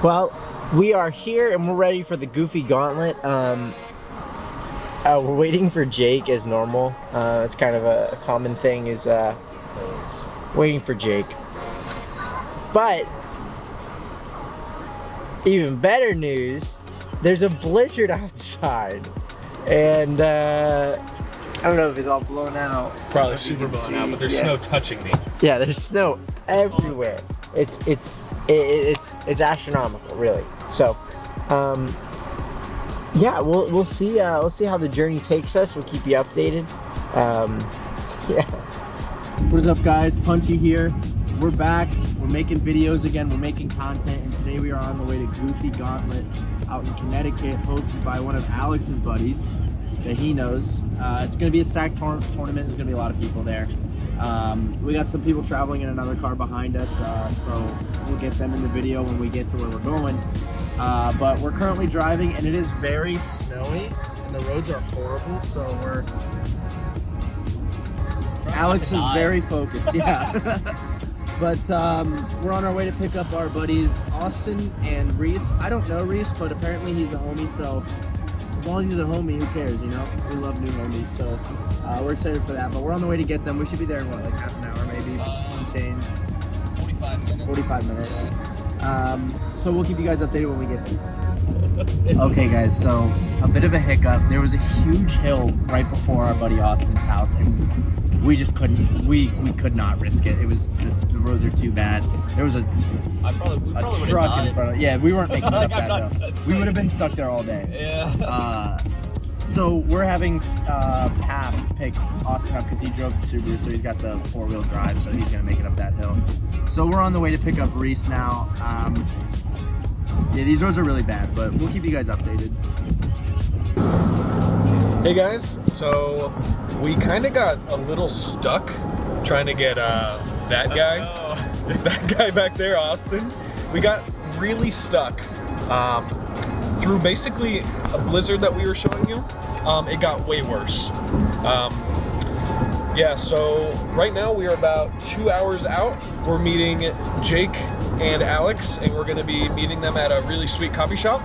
Well, we are here and we're ready for the Goofy Gauntlet. We're waiting for Jake as normal. It's kind of a common thing is waiting for Jake. But even better news, there's a blizzard outside. And I don't know if it's all blown out. It's probably super blown out, but there's snow touching me. Yeah, there's snow everywhere. It's astronomical, really. So, yeah, we'll see how the journey takes us. We'll keep you updated. Yeah. What is up, guys? Punchy here. We're back. We're making videos again. We're making content, and today we are on the way to Goofy Gauntlet out in Connecticut, hosted by one of Alex's buddies that he knows. It's going to be a stacked tournament. There's going to be a lot of people there. We got some people traveling in another car behind us, so we'll get them in the video when we get to where we're going. But we're currently driving, and it is very snowy, and the roads are horrible, so Alex is very focused, yeah. But we're on our way to pick up our buddies Austin and Reese. I don't know Reese, but apparently he's a homie, so as long as he's a homie, who cares, you know? We love new homies, so we're excited for that. But we're on the way to get them. We should be there in what, like half an hour maybe, and change. 45 minutes. So we'll keep you guys updated when we get there. Okay guys, so a bit of a hiccup. There was a huge hill right before our buddy Austin's house, and we just couldn't, we could not risk it. It was, the roads are too bad. There was a truck in front of, yeah, we weren't making it up that hill. We would have been stuck there all day. Yeah. So we're having Pap pick Austin up because he drove the Subaru, so he's got the 4-wheel drive, so he's gonna make it up that hill. So we're on the way to pick up Reese now. Yeah, these roads are really bad, but we'll keep you guys updated. Hey guys, so we kind of got a little stuck trying to get that guy back there, Austin. We got really stuck through basically a blizzard that we were showing you. It got way worse. Yeah, so right now we are about 2 hours out. We're meeting Jake and Alex, and we're gonna be meeting them at a really sweet coffee shop.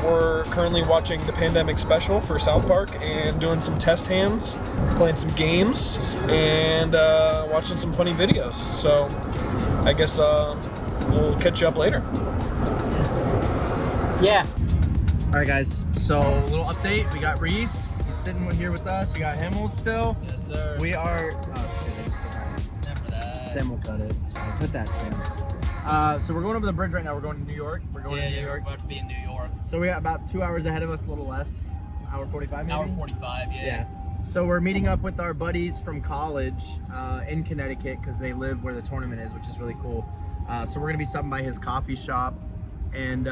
We're currently watching the Pandemic special for South Park and doing some test hands, playing some games, and watching some funny videos. So I guess we'll catch you up later. Yeah. All right, guys. So a little update. We got Reese. He's sitting here with us. You got Himmel still. Yes, sir. We are. Oh shit. Remember that. Sam will cut it. Cut that, Sam. So we're going over the bridge right now. We're going to New York. We're going to New York. We're about to be in New York. So we got about 2 hours ahead of us, a little less. Hour 45 maybe? Hour 45, yeah. So we're meeting up with our buddies from college in Connecticut because they live where the tournament is, which is really cool. So we're going to be stopping by his coffee shop, and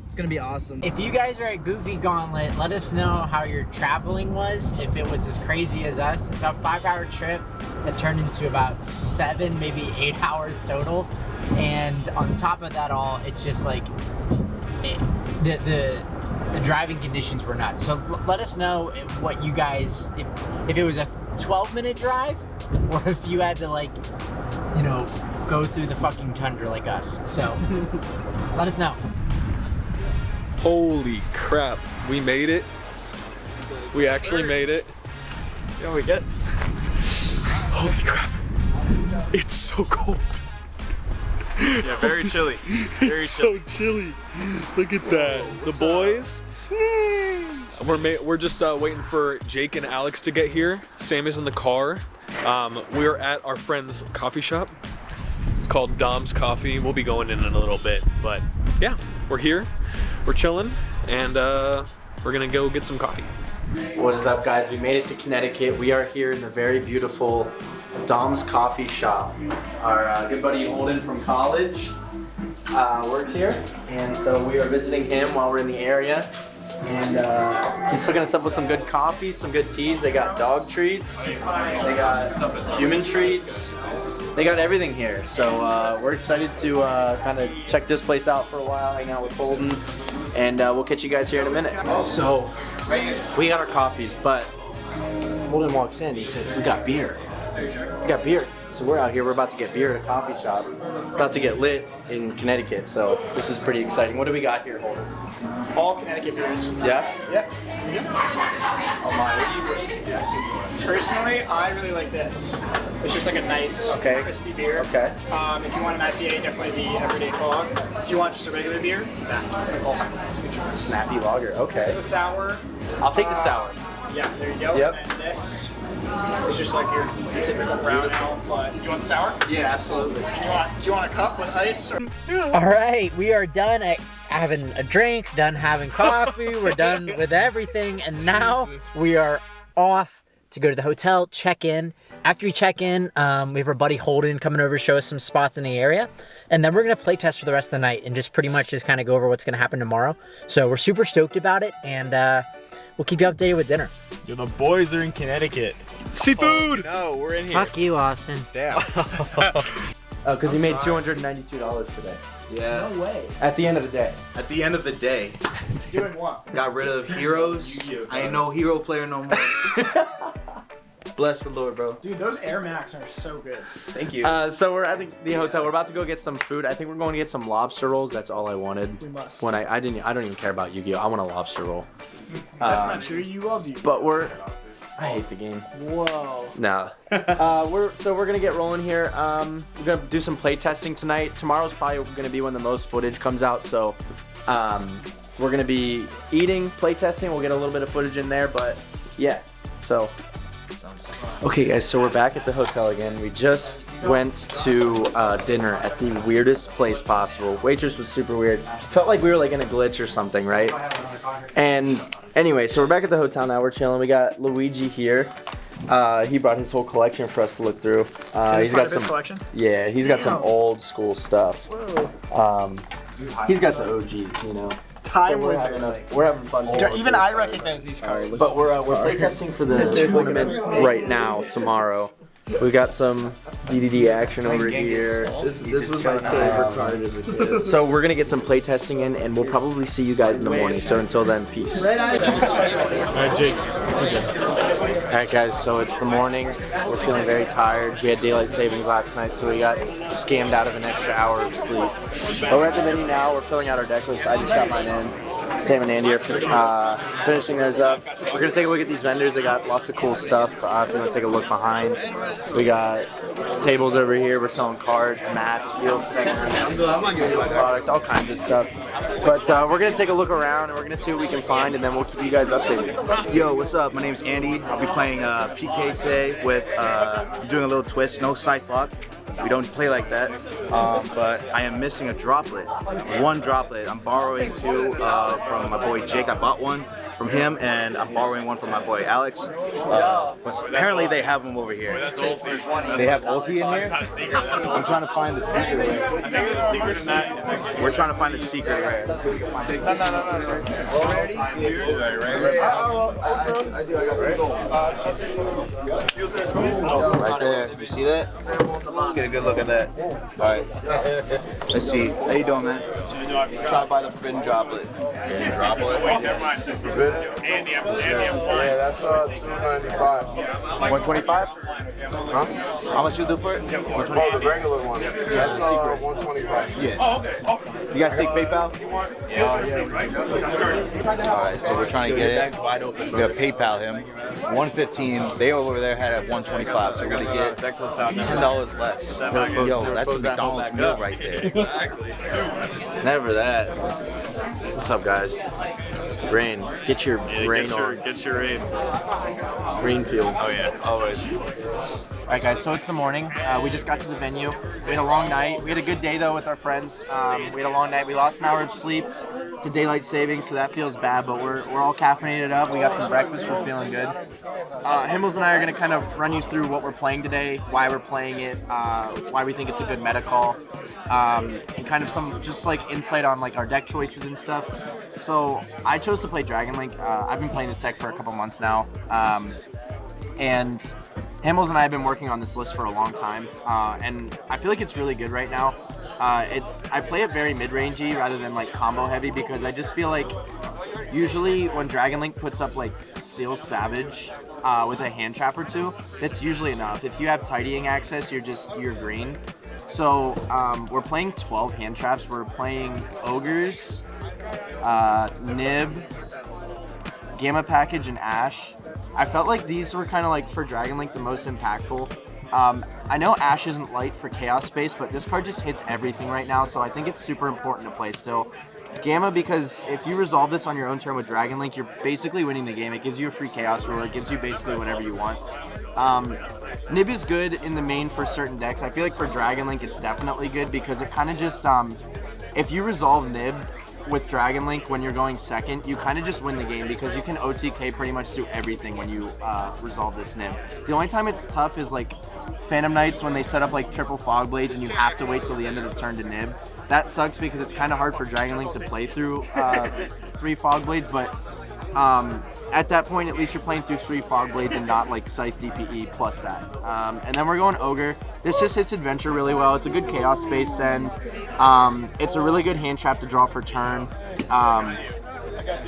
it's going to be awesome. If you guys are at Goofy Gauntlet, let us know how your traveling was, if it was as crazy as us. It's about a 5-hour trip that turned into about 7, maybe 8 hours total. And on top of that all, it's just like the driving conditions were nuts. So let us know what you guys, if it was a 12-minute drive, or if you had to, like, you know, go through the fucking tundra like us. So let us know. Holy crap, we made it. We actually made it. Yeah, we did. Holy crap. It's so cold. Yeah, very chilly. Very It's so chilly. Look at that. The boys. We're just waiting for Jake and Alex to get here. Sam is in the car. We are at our friend's coffee shop. It's called Dom's Coffee. We'll be going in a little bit, but yeah, we're here. We're chilling, and we're gonna go get some coffee. What is up, guys? We made it to Connecticut. We are here in the very beautiful Dom's Coffee Shop. Our good buddy Holden from college works here, and so we are visiting him while we're in the area. And he's hooking us up with some good coffee, some good teas. They got dog treats, they got human treats, they got everything here. So we're excited to kind of check this place out for a while, hang out with Holden, and we'll catch you guys here in a minute. So we got our coffees, but Holden walks in, he says, we got beer. We got beer. So we're out here, we're about to get beer at a coffee shop. About to get lit in Connecticut, so this is pretty exciting. What do we got here, Holden? All Connecticut beers. Yeah? Yep. Oh my, what are you suggesting for us? Personally, I really like this. It's just like a nice, crispy beer. Okay. If you want an IPA, definitely the Everyday Fog. If you want just a regular beer, that also has a good choice. Snappy lager, okay. This is a sour. I'll take the sour. Yeah, there you go. Yep. And this is just like your typical brown ale, but you want the sour? Yeah, absolutely. And do you want a cup with ice? Or? All right, we are done at having a drink, done having coffee, we're done with everything, and now we are off to go to the hotel, check in. After we check in, we have our buddy Holden coming over to show us some spots in the area, and then we're gonna play test for the rest of the night and just pretty much just kind of go over what's gonna happen tomorrow. So we're super stoked about it, and we'll keep you updated with dinner. Yo, the boys are in Connecticut. Seafood! No, we're in here. Fuck you, Austin. Damn. Oh, because he made $292 today. Yeah. No way. At the end of the day. At the end of the day, Doing what? got rid of heroes. I ain't no hero player no more. Bless the Lord, bro. Dude, those Air Max are so good. Thank you. So we're at the hotel. We're about to go get some food. I think we're going to get some lobster rolls. That's all I wanted. We must. When I don't even care about Yu-Gi-Oh. I want a lobster roll. That's not true. You love you. But I hate the game. Whoa. No. We're gonna get rolling here. We're gonna do some play testing tonight. Tomorrow's probably gonna be when the most footage comes out. So we're gonna be eating, play testing. We'll get a little bit of footage in there, but yeah. So. Okay guys, so we're back at the hotel again. We just went to dinner at the weirdest place possible. Waitress was super weird. Felt like we were like in a glitch or something, right? And anyway, so we're back at the hotel now. We're chilling. We got Luigi here. He brought his whole collection for us to look through. He's got some collection. Yeah, he's got some old school stuff. Whoa. He's got the OGs, you know. Time so we're having fun. Even I recognize these cards. But we're playtesting for the tournament right now, tomorrow. We got some DDD action over here. This was my favorite card as a kid. So we're gonna get some playtesting in, and we'll probably see you guys in the morning. So until then, peace. Alright, Jake. Alright guys, so it's the morning. We're feeling very tired. We had daylight savings last night, so we got scammed out of an extra hour of sleep. But we're at the venue now. We're filling out our deck list. I just got mine in. Sam and Andy are finishing theirs up. We're gonna take a look at these vendors. They got lots of cool stuff. If you want to take a look behind, we got tables over here. We're selling cards, mats, field settings, sealed product, all kinds of stuff. But we're gonna take a look around and we're gonna see what we can find, and then we'll keep you guys updated. Yo, what's up? My name's Andy. I'll be playing PK today with doing a little twist, no scythe lock. We don't play like that, but I am missing a droplet. One droplet. I'm borrowing two from my boy Jake. I bought one from him, and I'm borrowing one from my boy Alex. But apparently they have them over here. They have ulti in here? I'm trying to find the secret rare. I think there's a secret in that. We're trying to find the secret rare. Already? I do. I got 3 gold. Right there. You see that? Let's get a good look at that. Alright. Let's see. How you doing, man? Trying to buy the forbidden droplet. Droplet? Yeah, that's 295. 125? Huh? How much you do for it? Oh, the regular one. That's 125. Yeah. You guys take PayPal? Yeah. Alright, so we're trying to get it. We're gonna PayPal him. 115. They over there had at 125, so we're gonna get $10 less. Yo, that's a McDonald's meal right there. Never that. What's up, guys? Brain. Get your brain on. Get your aim. Greenfield. Oh yeah, always. Alright guys, so it's the morning. We just got to the venue. We had a long night. We had a good day though with our friends. We had a long night. We lost an hour of sleep to daylight savings, so that feels bad, but we're all caffeinated up. We got some breakfast. We're feeling good. Himmels and I are going to kind of run you through what we're playing today, why we're playing it, why we think it's a good meta call, and kind of some just like insight on like our deck choices and stuff. So I chose to play Dragon Link. I've been playing this deck for a couple months now, and Himmels and I have been working on this list for a long time, and I feel like it's really good right now. I play it very mid-rangey rather than like combo heavy, because I just feel like usually when Dragon Link puts up like Seal Savage, with a hand trap or two, that's usually enough. If you have tidying access, you're green. So we're playing 12 hand traps. We're playing ogres, nib, gamma package, and ash. I felt like these were kind of like for Dragon Link the most impactful. I know ash isn't light for chaos space, but this card just hits everything right now, so I think it's super important to play still. Gamma, because if you resolve this on your own turn with Dragon Link, you're basically winning the game. It gives you a free chaos rule. It gives you basically whatever you want. Nib is good in the main for certain decks. I feel like for Dragon Link, it's definitely good because it kind of just, if you resolve Nib with Dragon Link when you're going second, you kind of just win the game because you can OTK pretty much do everything when you resolve this Nib. The only time it's tough is like Phantom Knights when they set up like triple Fog Blades and you have to wait till the end of the turn to Nib. That sucks because it's kind of hard for Dragon Link to play through 3 Fog Blades, but at that point at least you're playing through 3 Fog Blades and not like Scythe DPE plus that. And then we're going Ogre. This just hits Adventure really well. It's a good Chaos Space send. It's a really good hand trap to draw for turn.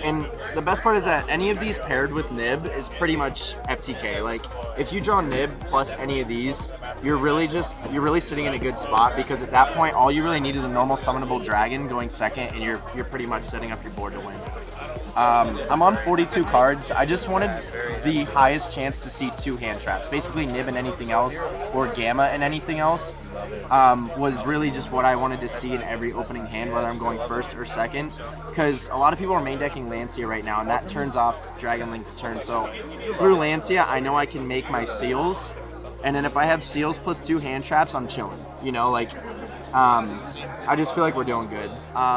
And the best part is that any of these paired with Nib is pretty much FTK. Like, if you draw Nib plus any of these, you're really sitting in a good spot because at that point, all you really need is a normal summonable dragon going second, and you're pretty much setting up your board to win. I'm on 42 cards. I just wanted the highest chance to see 2 hand traps. Basically, Nib and anything else, or Gamma and anything else, was really just what I wanted to see in every opening hand, whether I'm going first or second. Because a lot of people are main decking Lancia right now, and that turns off Dragon Link's turn. So through Lancia, I know I can make my seals, and then if I have seals plus 2 hand traps, I'm chilling. You know, like. I just feel like we're doing good.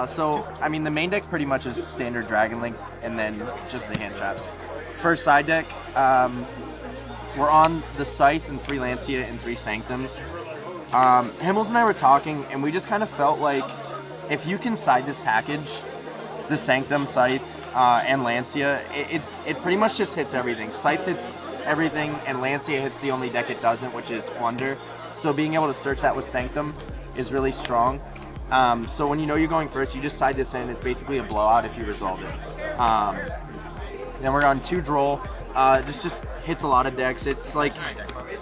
So, I mean, the main deck pretty much is standard Dragon Link, and then just the hand traps. First side deck, we're on the Scythe and 3 Lancia and 3 Sanctums. Himmels and I were talking, and we just kind of felt like if you can side this package, the Sanctum, Scythe, and Lancia, it pretty much just hits everything. Scythe hits everything, and Lancia hits the only deck it doesn't, which is Flunder. So being able to search that with Sanctum is really strong. So when you know you're going first, you just side this in. It's basically a blowout if you resolve it. Then we're on 2 Droll. This just hits a lot of decks. It's like,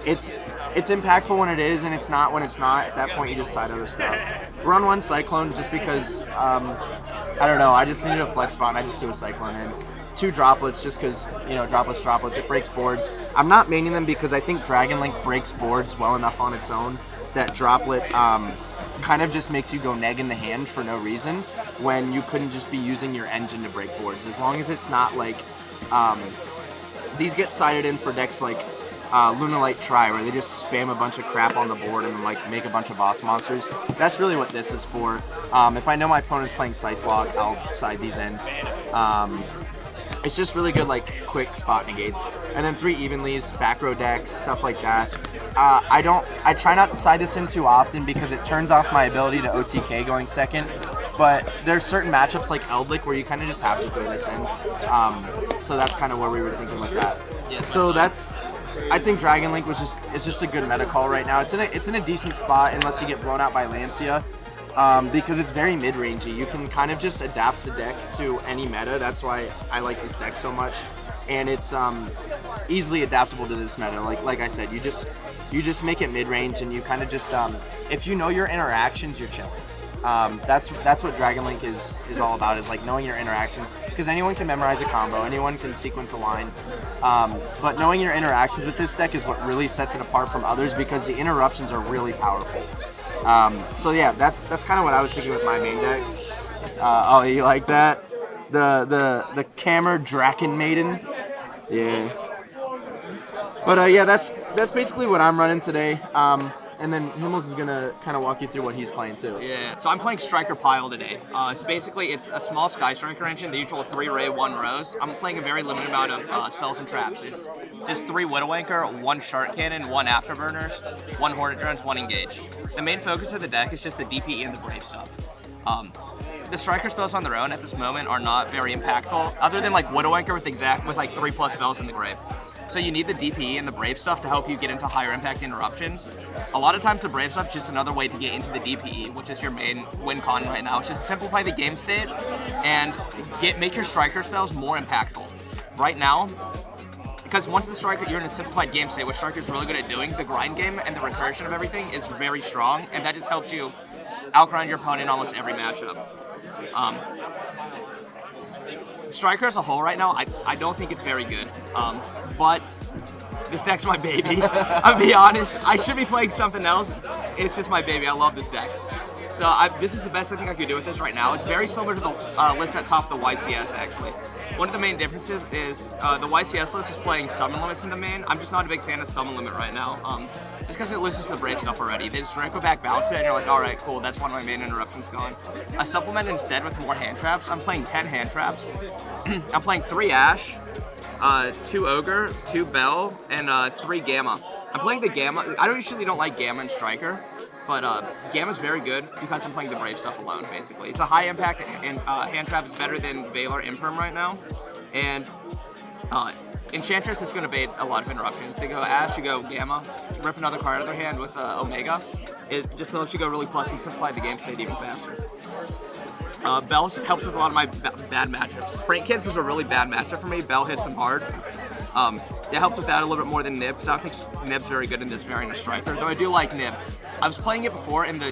it's impactful when it is, and it's not when it's not. At that point, you just side other stuff. We're on 1 Cyclone just because, I don't know, I just needed a flex spot, and I just threw a Cyclone in. 2 Droplets just because, you know, droplets, it breaks boards. I'm not maining them because I think Dragon Link breaks boards well enough on its own that Droplet kind of just makes you go neg in the hand for no reason when you couldn't just be using your engine to break boards. As long as it's not like, these get sided in for decks like Lunalight Tri, where they just spam a bunch of crap on the board and like make a bunch of boss monsters. That's really what this is for. If I know my opponent's playing Scythe Block, I'll side these in. It's just really good, like, quick spot negates. And then 3 Evenlies, back row decks, stuff like that. I try not to side this in too often because it turns off my ability to OTK going second. But there's certain matchups like Eldlik where you kind of just have to throw this in. So that's kind of where we were thinking with that. So that's, I think Dragon Link is just a good meta call right now. It's in a decent spot unless you get blown out by Lancia. Because it's very mid-rangey. You can kind of just adapt the deck to any meta. That's why I like this deck so much, and it's easily adaptable to this meta. Like I said, you just make it mid-range, and you kind of just if you know your interactions, you're chilling. That's what Dragon Link is all about, is like knowing your interactions, because anyone can memorize a combo, anyone can sequence a line, but knowing your interactions with this deck is what really sets it apart from others, because the interruptions are really powerful. So yeah, that's kind of what I was thinking with my main deck. Oh, you like that? The Camera Draken Maiden? Yeah. But yeah, that's basically what I'm running today. And then Himmels is gonna kind of walk you through what he's playing too. Yeah, so I'm playing Striker Pile today. It's a small Sky Striker engine, the usual 3 Ray, 1 Rose. I'm playing a very limited amount of spells and traps. It's just 3 Widow Anchor, 1 Shark Cannon, 1 Afterburners, 1 Hornet Drones, 1 Engage. The main focus of the deck is just the DPE and the Brave stuff. The Striker spells on their own at this moment are not very impactful, other than like Widow Anchor with like 3+ spells in the grave. So you need the DPE and the Brave stuff to help you get into higher impact interruptions. A lot of times the Brave stuff is just another way to get into the DPE, which is your main win con right now. It's just simplify the game state and make your Striker spells more impactful. Right now, because once the striker, you're in a simplified game state, what striker's really good at doing, the grind game and the recursion of everything is very strong, and that just helps you outgrind your opponent in almost every matchup. Striker as a whole right now, I don't think it's very good, but this deck's my baby. I'll be honest, I should be playing something else. It's just my baby. I love this deck. So this is the best I think I could do with this right now. It's very similar to the list at top of the YCS, actually. One of the main differences is the YCS list is playing summon limits in the main. I'm just not a big fan of summon limit right now. Just because it loses the Brave stuff already. They just Draco back bounce it, and you're like, all right, cool, that's one of my main interruptions gone. I supplement instead with more hand traps. I'm playing 10 hand traps. I'm playing 3 Ash, 2 Ogre, 2 Bell, and 3 Gamma. I'm playing the Gamma. I usually don't like Gamma and Striker, but Gamma's very good because I'm playing the Brave stuff alone, basically. It's a high impact, and hand trap is better than Valor Imperm right now. And Enchantress is going to bait a lot of interruptions. They go Ash, you go Gamma, rip another card out of their hand with Omega. It just lets you go really plus and simplify the game state even faster. Bell helps with a lot of my bad matchups. Prank Kids is a really bad matchup for me. Bell hits them hard. It helps with that a little bit more than Nib, because I don't think Nib's very good in this variant of Striker, though I do like Nib. I was playing it before in the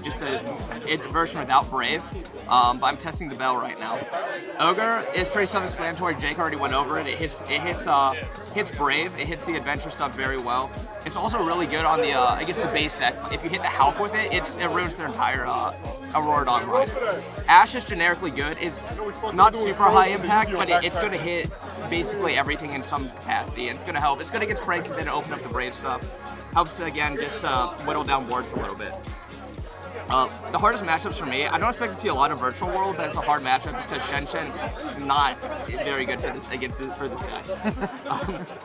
version without Brave, but I'm testing the Bell right now. Ogre is pretty self-explanatory. Jake already went over it. It hits Brave. It hits the adventure stuff very well. It's also really good on the against the base deck. If you hit the Halp with it, it ruins their entire Aurora Dog line. Ash is generically good. It's not super high impact, but it's going to hit basically everything in some capacity. And it's going to help. It's good against Pranks and then open up the Brave stuff. Helps, again, just whittle down boards a little bit. The hardest matchups for me, I don't expect to see a lot of Virtual World, but it's a hard matchup just because Shen Shen's not very good for this guy.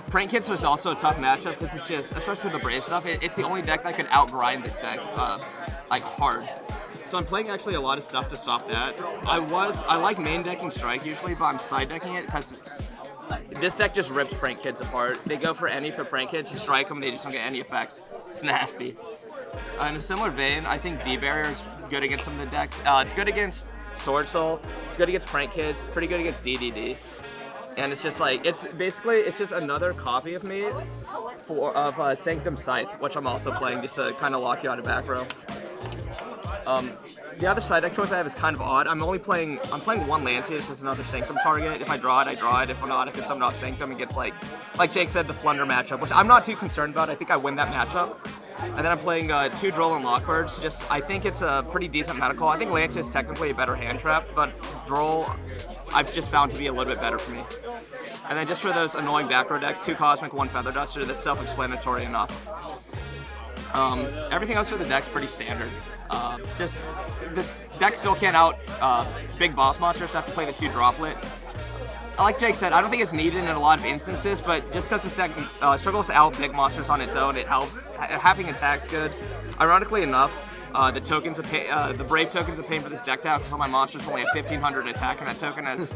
Prank Kids is also a tough matchup because it's just, especially for the Brave stuff, it's the only deck that could outgrind this deck, like hard. So I'm playing actually a lot of stuff to stop that. I like main decking Strike usually, but I'm side decking it because this deck just rips Prank Kids apart. They go for any if they're Prank Kids, you strike them, they just don't get any effects. It's nasty. In a similar vein, I think D-Barrier is good against some of the decks. It's good against Sword Soul, it's good against Prank Kids, it's pretty good against DDD. And it's just like, it's just another copy of me of Sanctum Scythe, which I'm also playing just to kind of lock you out of back row. The other side deck choice I have is kind of odd. I'm playing 1 Lancey, this is another Sanctum target. If I draw it, I draw it. If not, if it's something off Sanctum, it gets like Jake said, the Flunder matchup, which I'm not too concerned about. I think I win that matchup. And then I'm playing 2 Droll and Lockbirds. I think it's a pretty decent medical. I think Lancey is technically a better hand trap, but Droll I've just found to be a little bit better for me. And then just for those annoying back row decks, 2 Cosmic, 1 Feather Duster, that's self-explanatory enough. Everything else for the deck's pretty standard. Just this deck still can't out big boss monsters, so I have to play the 2 Droplet. Like Jake said, I don't think it's needed in a lot of instances, but just because this deck struggles to out big monsters on its own, it helps. Having attack's good. Ironically enough, the Brave token's a pain for this deck out because all my monsters only have 1,500 attack, and that token has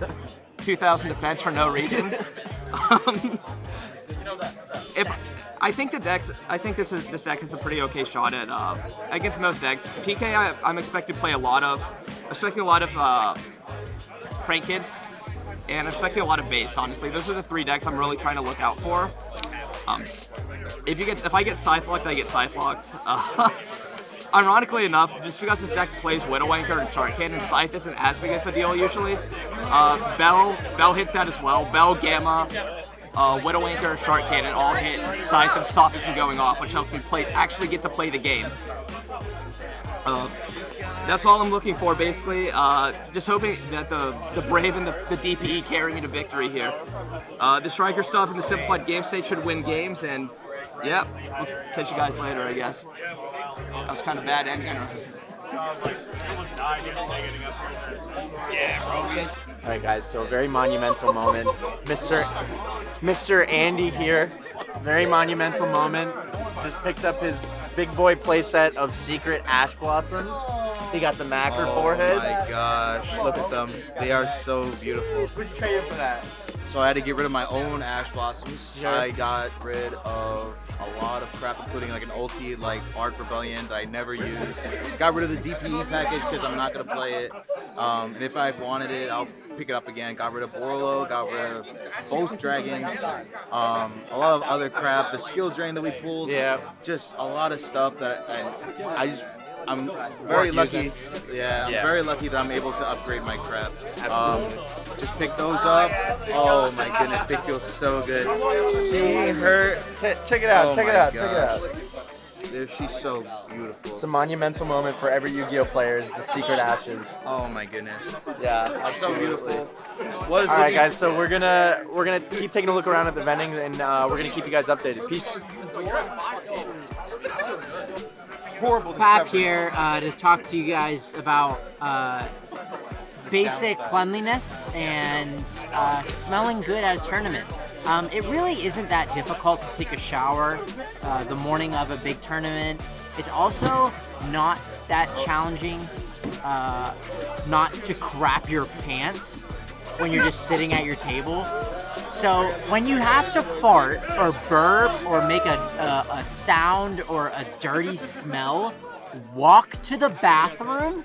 2,000 defense for no reason. I think this deck has a pretty okay shot at against most decks. PK, I'm expecting to play a lot of Prank Kids, and I'm expecting a lot of base. Honestly, those are the 3 decks I'm really trying to look out for. If I get Scythe locked, I get Scythe locked. Ironically enough, just because this deck plays Widowmaker and Shark Cannon, Scythe isn't as big of a deal usually. Bell hits that as well. Bell, Gamma, Widowmaker, Shark Cannon all hit Scythe and stop it from going off, which helps me actually get to play the game. That's all I'm looking for, basically. Just hoping that the Brave and the DPE carry me to victory here. The Striker stuff and the simplified game state should win games, and yeah, we'll catch you guys later, I guess. That was kind of bad ending. Alright guys, so a very monumental moment. Mr. Andy here, very monumental moment. Just picked up his big boy playset of Secret Ash Blossoms. He got the Macker forehead. Oh my gosh, look at them. They are so beautiful. What'd you trade in for that? So I had to get rid of my own ash blossoms. Sure. I got rid of a lot of crap, including like an ulti like Arc Rebellion that I never used. Got rid of the DPE package because I'm not gonna play it. And if I wanted it, I'll pick it up again. Got rid of Borlo, got rid of both dragons, a lot of other crap. The skill drain that we pulled. Yeah. Just a lot of stuff that I'm very lucky. Yeah, I'm very lucky that I'm able to upgrade my crap. Just pick those up. Oh my goodness, they feel so good. Seeing her. Check it out. Oh check it my out. Check it gosh. out. She's so beautiful. It's a monumental moment for every Yu-Gi-Oh player. Is the secret ashes. Oh my goodness. Yeah, So beautiful. All right, guys. So we're gonna keep taking a look around at the vending, and we're gonna keep you guys updated. Peace. Horrible. Pap here to talk to you guys about basic cleanliness and smelling good at a tournament. It really isn't that difficult to take a shower the morning of a big tournament. It's also not that challenging not to crap your pants when you're just sitting at your table. So when you have to fart or burp or make a sound or a dirty smell, walk to the bathroom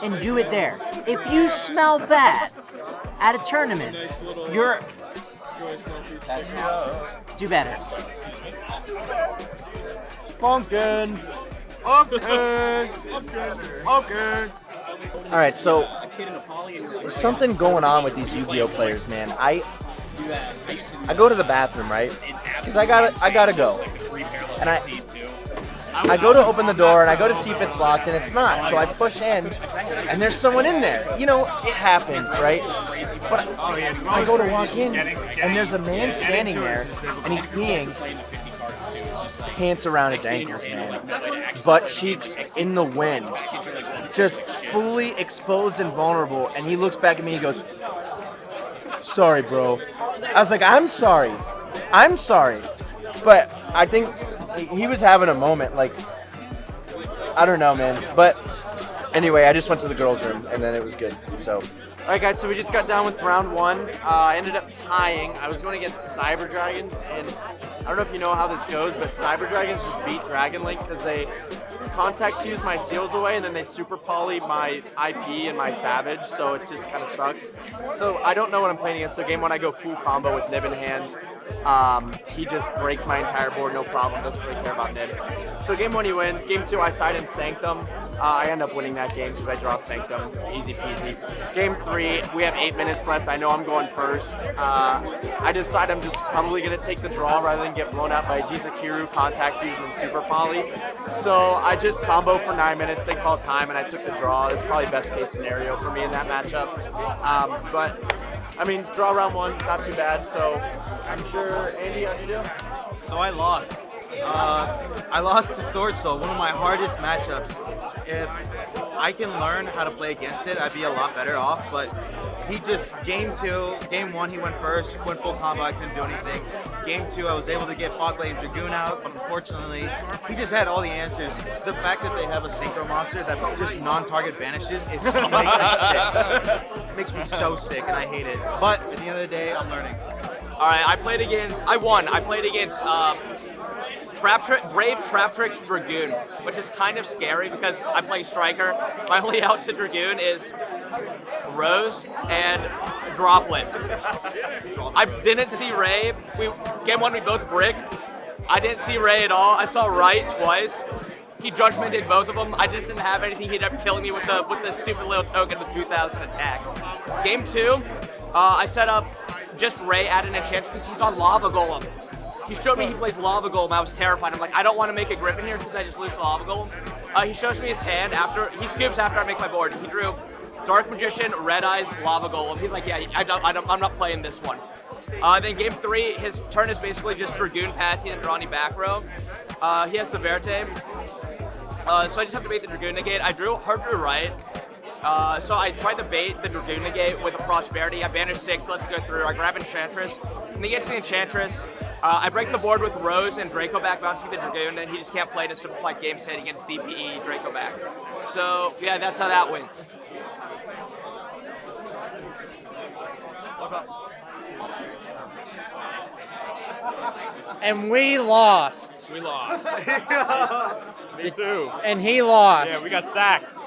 and do it there. If you smell bad at a tournament, you're... Do better. Pumpkin. Okay. All right, so there's something going on with these Yu-Gi-Oh players, man. I go to the bathroom, right? Because I gotta go, and I go to open the door and I go to see if it's locked and it's not. So I push in and there's someone in there. You know, it happens, right? But I go to walk in and there's a man standing there and he's peeing. Pants around his ankles, man. Butt cheeks in the wind. Just fully exposed and vulnerable. And he looks back at me and he goes, "Sorry, bro." I was like, I'm sorry. But I think he was having a moment, like, I don't know, man. But anyway, I just went to the girls' room and then it was good. So, all right, guys. So we just got done with round one. I ended up tying. I was going against Cyber Dragons, and I don't know if you know how this goes, but Cyber Dragons just beat Dragon Link because they contact fuse my seals away and then they super poly my IP and my Savage, so it just kind of sucks. So I don't know what I'm playing against. So game one, I go full combo with Nib in hand. He just breaks my entire board, no problem, doesn't really care about Nib. So game one he wins. Game two I side in Sanctum. I end up winning that game because I draw Sanctum, easy peasy. Game three, we have 8 minutes left. I know I'm going first. I decide I'm just probably going to take the draw rather than get blown out by Jizakiru, Contact Fusion, and Super Poly. So I just combo for 9 minutes, they call time, and I took the draw. It's probably best case scenario for me in that matchup. But I mean, draw round one, not too bad. So I'm sure, Andy, how'd you do? So I lost. I lost to Sword Soul, one of my hardest matchups. If I can learn how to play against it, I'd be a lot better off. But he just, game one, he went first, went full combo, I couldn't do anything. Game two, I was able to get Fogblade and Dragoon out, but unfortunately, he just had all the answers. The fact that they have a Synchro monster that just non-target banishes makes me sick. Makes me so sick, and I hate it. But at the end of the day, I'm learning. All right, I won. I played against Brave Traptrix Dragoon, which is kind of scary because I play Striker. My only out to Dragoon is Rose and Droplet. I didn't see Ray. Game one, we both brick. I didn't see Ray at all. I saw Wright twice. He judgmented both of them. I just didn't have anything. He ended up killing me with the stupid little token with 2,000 attack. Game two, I set up just Ray add an enchantress because he's on Lava Golem. He showed me he plays Lava Golem. I was terrified. I'm like, I don't want to make a Griffin here because I just lose to Lava Golem. He shows me his hand he scoops after I make my board. He drew Dark Magician, Red Eyes, Lava Golem. He's like, yeah, I'm not playing this one. Then game three, his turn is basically just Dragoon pass. He didn't draw any back row. He has the Verte. So I just have to make the Dragoon negate. I drew Right. So I tried to bait the Dragoon Negate with a Prosperity. I banished 6, lets it go through. I grab Enchantress. And he gets the Enchantress. I break the board with Rose and Draco back, bouncing the Dragoon, and he just can't play to simplified game state against DPE Draco back. So yeah, that's how that went. And we lost. We lost. Me too. And he lost. Yeah, we got sacked.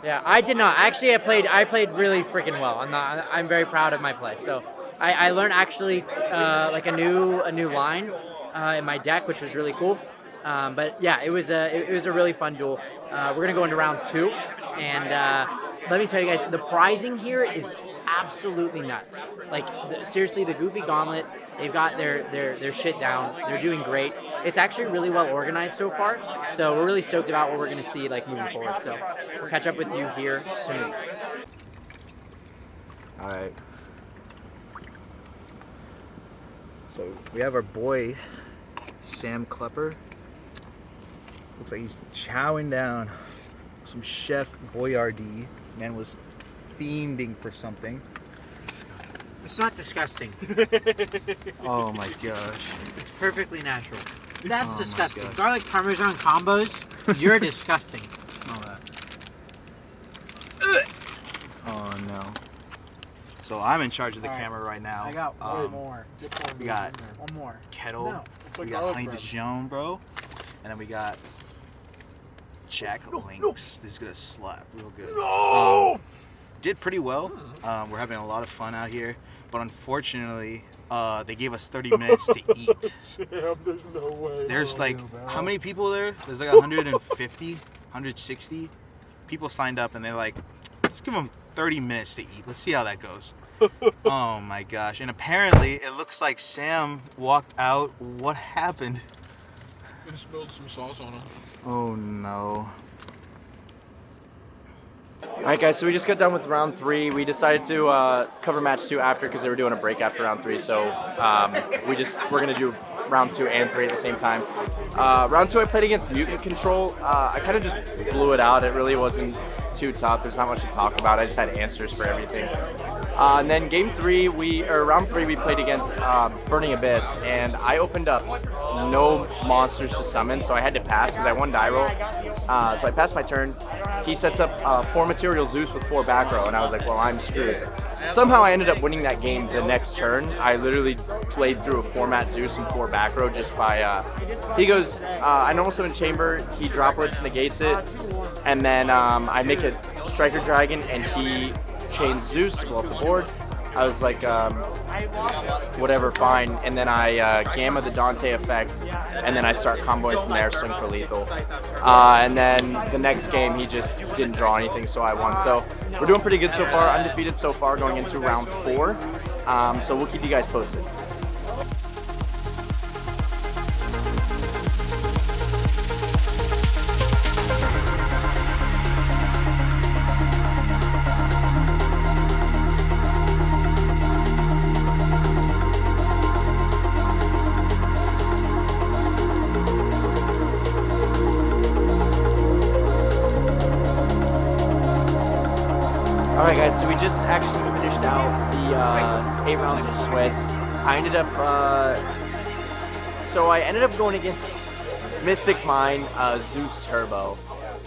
Yeah, I did not. Actually, I played really freaking well. I'm very proud of my play. So I learned actually like a new line in my deck, which was really cool. But yeah, it was a really fun duel. We're gonna go into round 2, and let me tell you guys, the prizing here is absolutely nuts. Like seriously, the Goofy Gauntlet, they've got their shit down. They're doing great. It's actually really well organized so far. So we're really stoked about what we're gonna see like moving forward. So we'll catch up with you here soon. All right. So we have our boy Sam Klepper. Looks like he's chowing down some Chef Boyardee. Man was fiending for something. It's not disgusting. Oh my gosh. Perfectly natural. That's Oh my disgusting. God. Garlic parmesan combos, you're disgusting. Smell that. Oh no. So I'm in charge of the camera right now. I got one more. We got One more. Kettle. No. We got Honey Dijon, bro. And then we got Jack Links. This is gonna slap real good. No! Did pretty well. We're having a lot of fun out here, but unfortunately, they gave us 30 minutes to eat. There's no way. There's like, how many people there? There's like 150, 160 people signed up, and they're like, let's give them 30 minutes to eat. Let's see how that goes. Oh my gosh. And apparently, it looks like Sam walked out. What happened? I spilled some sauce on him. Oh no. Alright guys, so we just got done with round 3. We decided to cover match 2 after because they were doing a break after round 3. So we're gonna do round 2 and 3 at the same time. Round 2 I played against Mutant Control. I kind of just blew it out. It really wasn't too tough. There's not much to talk about. I just had answers for everything. And then round 3 we played against Burning Abyss, and I opened up no monsters to summon, so I had to pass because I won die roll. So I passed my turn. He sets up 4 Material Zeus with 4 back row, and I was like, well, I'm screwed. Somehow I ended up winning that game the next turn. I literally played through a 4-mat Zeus and 4 back row just by, he goes, I normal summon Chamber, he droplets, negates it, and then I make a Striker Dragon, and he chains Zeus to blow up the board. I was like, whatever, fine. And then I Gamma the Dante effect, and then I start comboing from there, swing for lethal. And then the next game, he just didn't draw anything, so I won. So we're doing pretty good so far, undefeated so far going into round 4. So we'll keep you guys posted. Alright guys, so we just actually finished out the 8 rounds of Swiss. I ended up going against Mystic Mine, Zeus Turbo.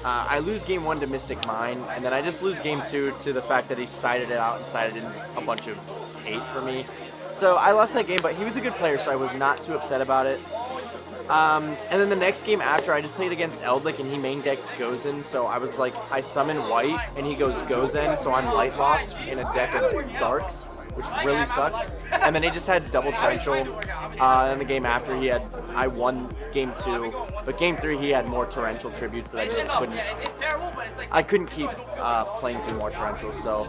I lose game 1 to Mystic Mine, and then I just lose game 2 to the fact that he sided it out and sided in a bunch of hate for me. So I lost that game, but he was a good player, so I was not too upset about it. And then the next game after, I just played against Eldlik, and he main decked Gozen, so I was like, I summon white, and he goes Gozen, so I'm light locked in a deck of darks, which really sucked. And then he just had double torrential. And the game after, I won game 2, but game 3 he had more torrential tributes that I just couldn't keep playing through more torrentials. So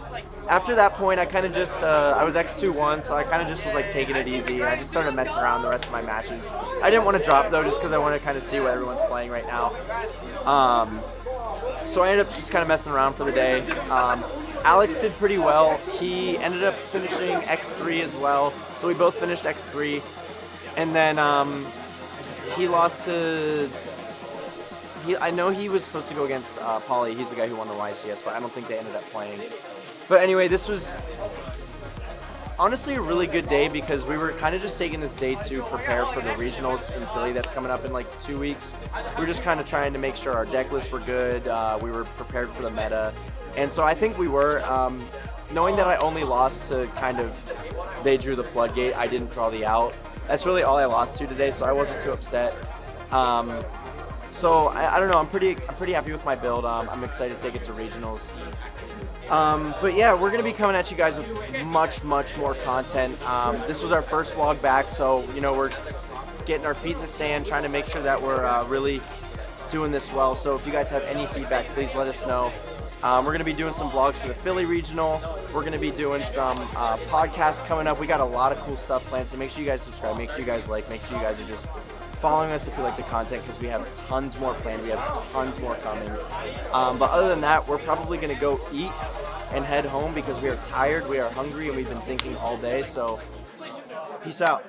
after that point, I kind of just I was X2-1, so I kind of just was like taking it easy, and I just started messing around the rest of my matches. I didn't want to drop though, just because I want to kind of see what everyone's playing right now. So I ended up just kind of messing around for the day. Alex did pretty well. He ended up finishing X3 as well, so we both finished X3. And then he lost to I know he was supposed to go against Pauly. He's the guy who won the YCS, but I don't think they ended up playing. But anyway, this was honestly a really good day because we were kind of just taking this day to prepare for the regionals in Philly that's coming up in like 2 weeks. We were just kind of trying to make sure our deck lists were good. We were prepared for the meta. And so I think we were. Knowing that I only lost to kind of, they drew the floodgate, I didn't draw the out. That's really all I lost to today, so I wasn't too upset. So I don't know, I'm pretty happy with my build. I'm excited to take it to regionals. But yeah, we're gonna be coming at you guys with much more content. This was our first vlog back, so you know we're getting our feet in the sand, trying to make sure that we're really doing this well. So if you guys have any feedback, please let us know. We're going to be doing some vlogs for the Philly Regional. We're going to be doing some podcasts coming up. We got a lot of cool stuff planned, so make sure you guys subscribe, make sure you guys like, make sure you guys are just following us if you like the content because we have tons more planned. We have tons more coming. But other than that, we're probably going to go eat and head home because we are tired, we are hungry, and we've been thinking all day. So peace out.